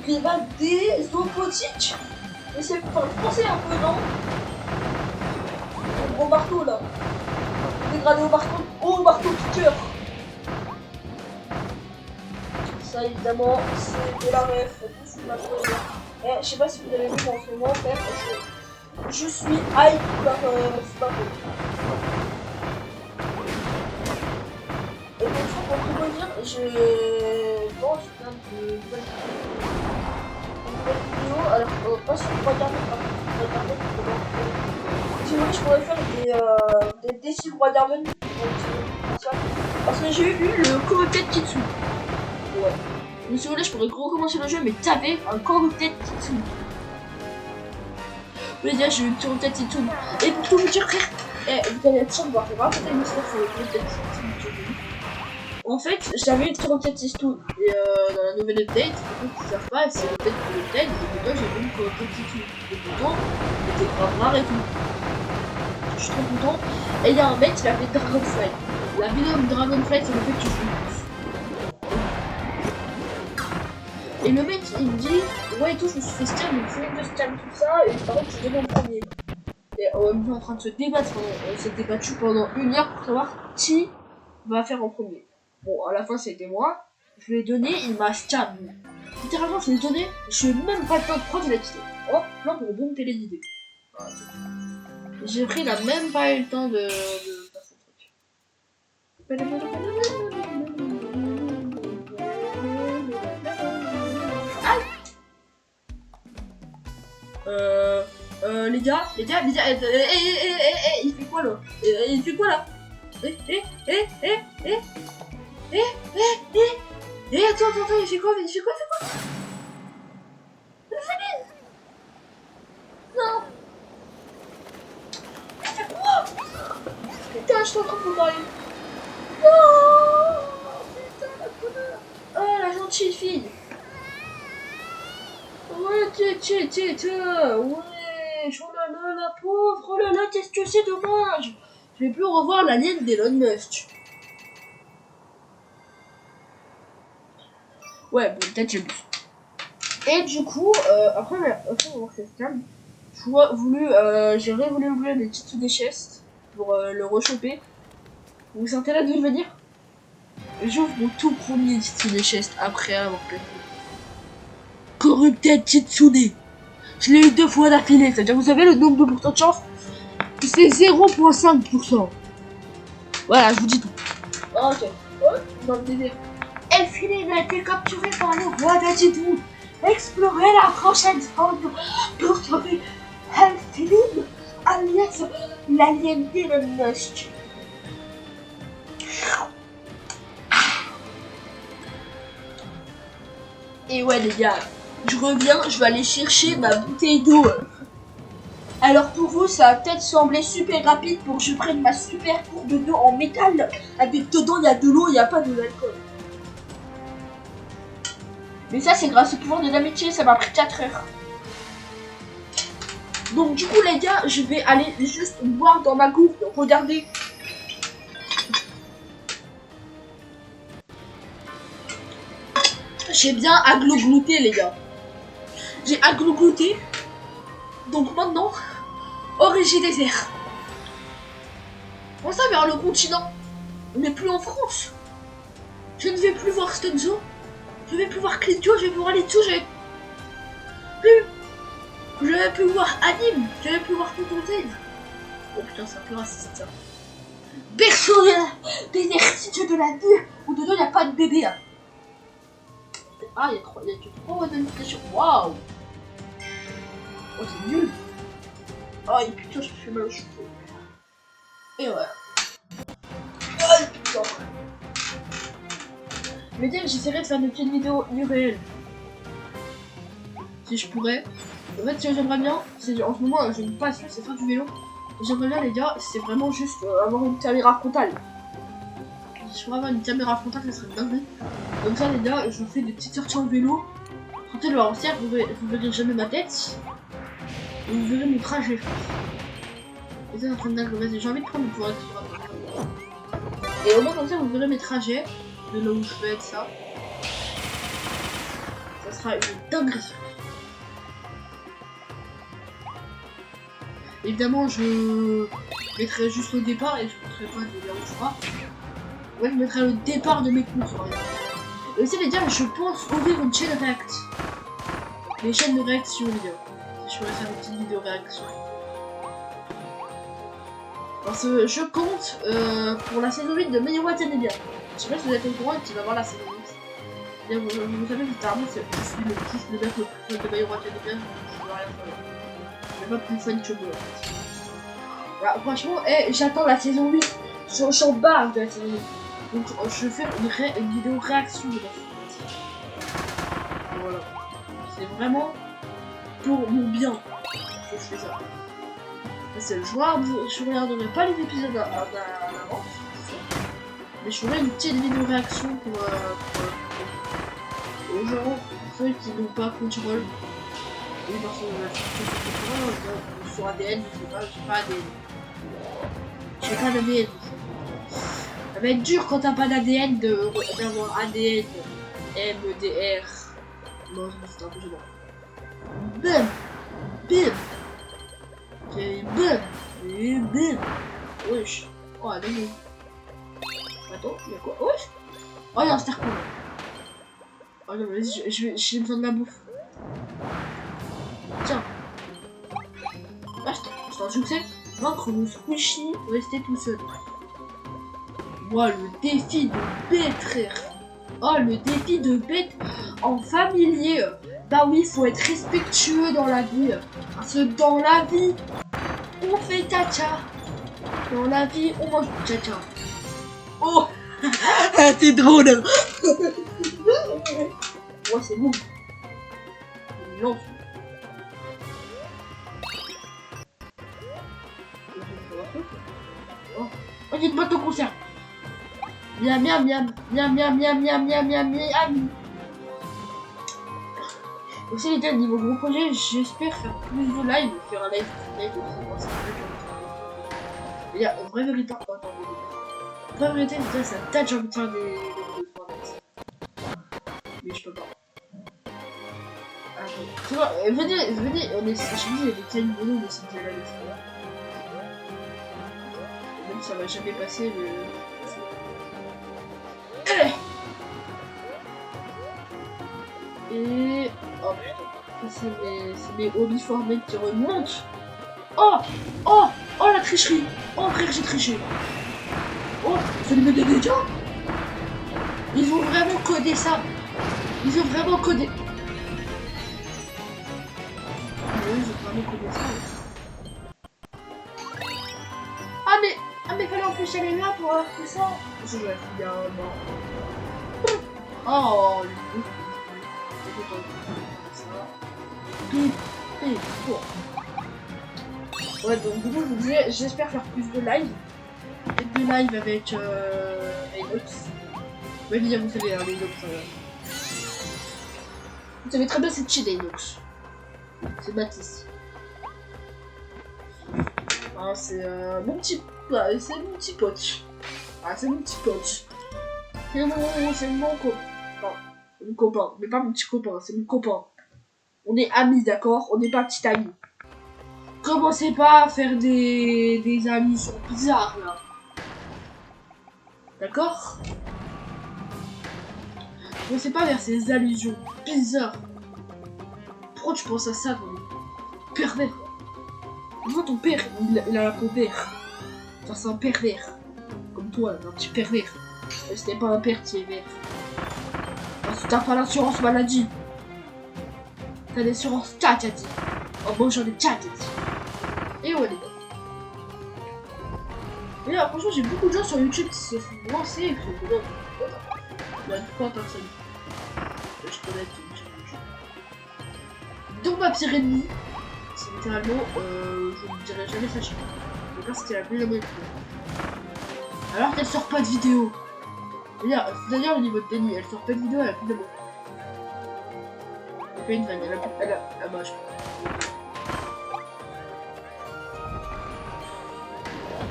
Il va des opotiques. Mais c'est pour français un peu, non? Le gros marteau là. Dégradé au marteau piqueur. Ça évidemment, c'est de la ref. Et je sais pas si vous avez vu en ce moment, je suis hype par Sparrow. Et donc, pour tout vous dire, je pense plein de nouvelles vidéos. Alors, pas sur le regarder, si vous voulez, je pourrais faire des défis Roi d'Arden. Parce que j'ai eu le Komotet Kitsu. Ouais. Donc, si vous voulez, je pourrais recommencer le jeu, mais taper un Komotet Kitsu. Oui, déjà, j'ai eu le Komotet Kitsu. Et pour tout vous dire, frère, vous allez être sûr de voir, je vais raconter une histoire sur le Komotet Kitsu. En fait, j'avais le Komotet Kitsu. Et dans la nouvelle update, pour ceux qui ne savent pas, c'est l'update de l'update. Et dedans, j'ai vu le Komotet Kitsu. Et pourtant, il était grave rare et tout. Je suis trop content. Et il y a un mec qui l'appelait Dragonfly. La vidéo de Dragonfly, c'est le fait que tu joues. Et le mec, il me dit, ouais et tout, je me suis fait scan, donc je viens de scan tout ça, et par contre, je deviens le premier. Et on est en train de se débattre, on s'est débattu pendant 1 heure pour savoir qui va faire en premier. Bon, à la fin, c'était moi. Je lui ai donné, il m'a scan. Littéralement, je lui ai donné, je n'ai même pas le temps de prendre, il a quitté. Oh, là, pour bon télé d'idée. Voilà. J'ai pris, il a même pas eu le temps de faire son truc. Les gars, il fait quoi là? Il fait quoi là? Attends, il fait quoi? Non! Il fait quoi? Putain, je suis en train de me parler. Non! Putain, la connasse! Oh, la gentille fille! Ouais, Ouais, oh là là, la pauvre, oh là là, qu'est-ce que c'est dommage. Je vais plus revoir l'alien d'Elon Musk. Ouais, bon, peut-être j'ai bu. Et du coup, après avoir fait ce calme, j'ai voulu ouvrir des petites des chests pour le rechoper. Vous sentez là d'où je veux dire? J'ouvre mon tout premier titre des chests après avoir pété. Corrupted Kitsune. Je l'ai eu 2 fois d'affilée, c'est-à-dire vous savez le nombre de pourcents de chance? C'est 0,5%. Voilà, je vous dis tout. Ah, ok. Oh, dans le désert. Elfine a été capturée par le roi d'Adidou. Explorez la prochaine zone pour trouver Elfine, alias l'alien d'Elon Musk. Et ouais les gars, je reviens, je vais aller chercher ma bouteille d'eau. Alors pour vous, ça va peut-être sembler super rapide pour que je prenne ma super courbe d'eau en métal. Avec dedans, il y a de l'eau, il n'y a pas de l'alcool. Mais ça, c'est grâce au pouvoir de l'amitié, ça m'a pris 4 heures. Donc du coup les gars, je vais aller juste boire dans ma gourde. Regardez. J'ai bien aglo-glouté les gars. J'ai aglo-glouté. Donc maintenant, origine désert. On ça vers le continent. On n'est plus en France. Je ne vais plus voir Stunzo. Je vais plus voir Clintio, je vais pouvoir aller dessous, je vais plus voir Anime, je vais plus voir tout ton thème. Oh putain, c'est un peu raciste ça. Berceau des exercices de la vie, où dedans il n'y a pas de bébé. Hein. Ah, il y a 3 notifications. Waouh! Oh, c'est nul. Oh, putain, je me fais mal aux cheveux. Et voilà. Oh, putain. Mais dire, j'essaierai de faire des petites vidéos URL. Si je pourrais. En fait, j'aimerais bien, en ce moment, j'ai une passion, c'est faire du vélo. J'aimerais bien, les gars, c'est vraiment juste avoir une caméra frontale. Si je pourrais avoir une caméra frontale, ça serait dingue. Comme ça, les gars, je fais des petites sorties en vélo. Frontale ou avancière, vous verrez jamais ma tête. Et vous verrez mon trajet. Et ça, c'est en train de dingue. Vas-y, j'ai envie de prendre le pouvoir. Et au moins, comme ça, vous verrez mes trajets. De là où je vais être ça. Ça sera une dinguerie. Évidemment, je mettrai juste au départ et je mettrai pas de là où je vais. Ouais, je mettrai le départ de mes courses. Et aussi, les gars, je pense ouvrir une chaîne React. Les chaînes de réaction, les gars. Je pourrais faire une petite vidéo réaction. Parce que je compte pour la saison 8 de Meilleur Bien. Je sais pas si vous êtes au courant et qu'il va voir la saison 8. Bien, vous savez, littéralement, c'est le mec le plus fun de Meilleur Bien. Je peux rien faire. C'est pas plus fun que moi. Voilà, franchement, j'attends la saison 8. J'en barre de la saison 8. Donc, je vais faire une vidéo réaction de la saison 8. Voilà. C'est vraiment pour mon bien que je fais ça. Je regarderai pas les épisodes à l'avance. Mais je ferai une petite vidéo réaction pour aux gens, ceux qui n'ont pas contrôle. Oui, parce que sur ADN, j'ai pas ADN. J'ai pas d'ADN. Ça va être dur quand t'as pas d'ADN d'avoir ADN, MDR. Non, c'est un peu gênant. Bam! Bam! Et bam! Et bam! Wesh! Oh, allez! Attends, y'a quoi? Wesh! Oh, y'a un sterco! Oh non, vas-y, j'ai besoin de la bouffe. Tiens! Ah, c'est un succès! Vaincre le squishy, rester tout seul. Moi, le défi de bête, frère! Oh, le défi de bête en familier! Bah oui, faut être respectueux dans la vie. Parce que dans la vie, on fait caca. Dans la vie, on mange du caca. Oh, c'est drôle. Ouais, c'est bon. Non. Oh, j'ai une boîte de concert. Miam, miam, miam, miam, miam, miam, miam, miam, miam, miam. Aussi les gars, niveau gros projet, j'espère faire plus de live, faire un live aussi, moi, ça peut être il y a une vraie vérité. Attends, vraie vérité, c'est ça date, j'ai envie de faire des vidéos de Fortnite. Mais je peux pas. Attends, tu vois, venez, on est, je me dis, il y a des tas de vidéos de cette là aussi. Même ça va jamais passer, mais. Et. Oh putain, ça c'est mes hobbies formés qui remontent. Oh la tricherie. Oh frère, j'ai triché. Oh, ça lui met des dégâts. Ils ont vraiment codé ça. Ils ont vraiment codé. Oui, ils ont vraiment codé ça. Ah mais fallait en plus aller là pour avoir tout ça. Je vais bien mort. Oh, le coup. Ouais, donc du coup, je vous disais, j'espère faire plus de live. Et de live avec Enox. Ouais, bien, vous savez, hein, Enox. Vous savez très bien, c'est chill, Enox. C'est Baptiste. Ah, c'est mon petit. Ouais, c'est mon petit pote. Ah, c'est mon petit pote. C'est mon copain. Enfin, mon copain, mais pas mon petit copain, c'est mon copain. On est amis, d'accord? On n'est pas petits amis. Commencez pas à faire des amis bizarres là. D'accord? Commencez pas à faire ces allusions bizarres. Pourquoi tu penses à ça, toi? Pervers. Moi, ton père, il a un peu vert. Enfin, c'est un pervers. Comme toi, un petit pervers. Mais ce n'est pas un père qui est vert. Parce que t'as pas l'assurance maladie. T'as l'assurance chat, t'as dit. Oh, bon, j'en ai chat, t'as dit. Et ouais, les gars. Et là, franchement, j'ai beaucoup de gens sur YouTube qui se sont lancés et qui sont dedans. Il y a 3 personnes. Je connais tout. Donc, ma pire ennemie, c'est littéralement, je ne dirais jamais sa chaîne. D'accord, c'était la plus abonnée. Alors qu'elle sort pas de vidéo. D'ailleurs, au niveau de Denis, elle sort pas de vidéo, elle a plus d'abonnés. Elle fait une vanne, elle a. Ah bah, je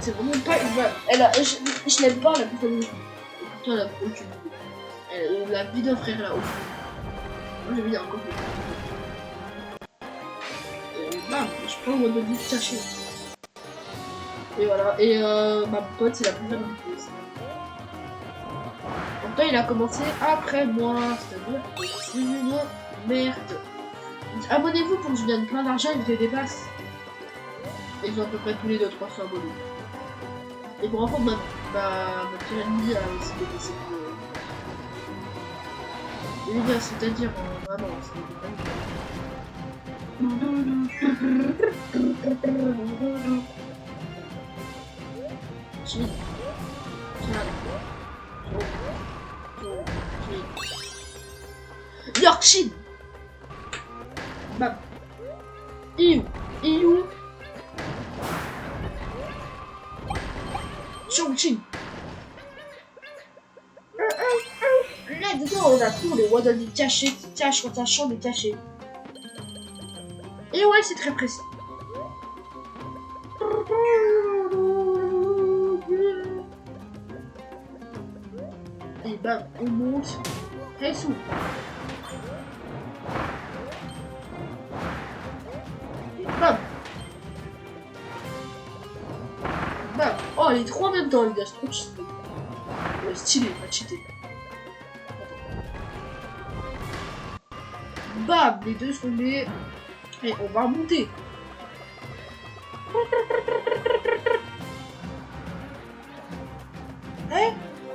c'est vraiment pas une vanne. Je l'aime pas, elle a plus d'abonnés. Et pourtant, elle a aucune vidéo. La vidéo, frère, elle a aucune. Moi, j'ai mis un copie. Et bam, je prends mon demi caché. Et voilà, et ma pote, c'est la plus bonne vidéo. Pourtant, il a commencé après moi, c'est-à-dire c'est une merde. Abonnez-vous pour que je gagne plein d'argent et que je les dépasse. Et ils ont à peu près tous les 200-300 abonnés. Et pour info, ma pire ennemie a aussi dépassé le. Et les gars, c'est-à-dire, vraiment, c'est Yorkshire. Bam. Iou. Chongqing. Là dedans on a tout, les waddles des cachets qui cachent quand ta chambre est cachée. Et ouais, c'est très précis. Et bam, on monte. Très sous. Et bam. Bam. Oh, les trois en même temps, les gars, c'est trop stylé. Ouais, stylé, pas cheaté. Bam, les deux sont tombés. Et on va remonter. Eh?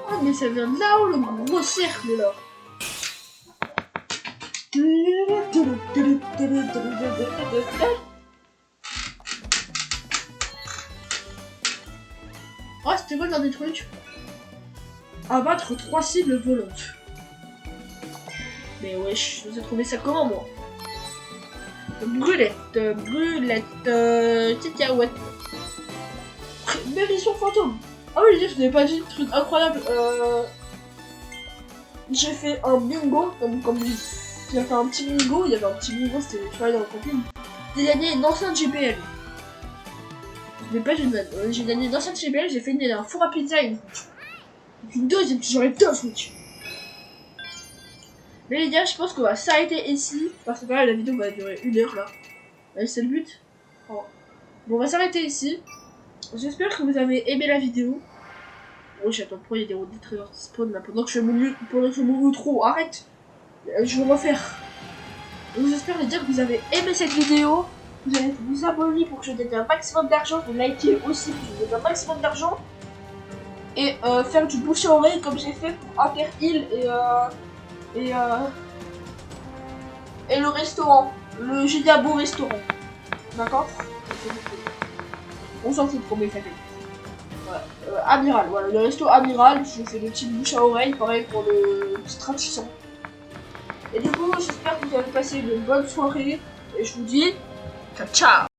Oh, mais ça vient de là-haut, le gros cercle, là. Oh, c'était quoi dans des trucs? Abattre 3 cibles volantes. Mais wesh, je vous ai trouvé ça comment, moi? Brulette, cacahuète. Mérition fantôme. Ah oui, je n'ai pas dit, truc incroyable. J'ai fait un bingo, comme dit. qui a fait un petit bingo. Il y avait un petit bingo, c'était une soirée dans la cantine. J'ai gagné une enceinte GPL. Mais pas une vanne. J'ai gagné une enceinte GPL, j'ai fait un four à pizza et une Switch. Et une deuxième, j'aurais deux Switch. Mais les gars, je pense qu'on va s'arrêter ici. Parce que là, la vidéo va durer 1 heure là. C'est le but. Oh. Bon, on va s'arrêter ici. J'espère que vous avez aimé la vidéo. Oh, j'attends pourquoi il y a des routes de trésors qui spawn là pendant que je fais mon outro. Arrête. Je vais refaire. Donc j'espère les dire que vous avez aimé cette vidéo. Vous allez vous abonner pour que je gagne un maximum d'argent. Vous likez aussi pour que je gagne un maximum d'argent. Et faire du bouche à oreille comme j'ai fait pour Interhill et le restaurant. Le Gédiabo restaurant. D'accord. On s'en fout de combien ça fait. Voilà. Amiral, voilà, le resto Amiral, je fais des petites bouches à oreille, pareil pour le Stratchissant. Et du coup, j'espère que vous avez passé une bonne soirée, et je vous dis ciao ciao.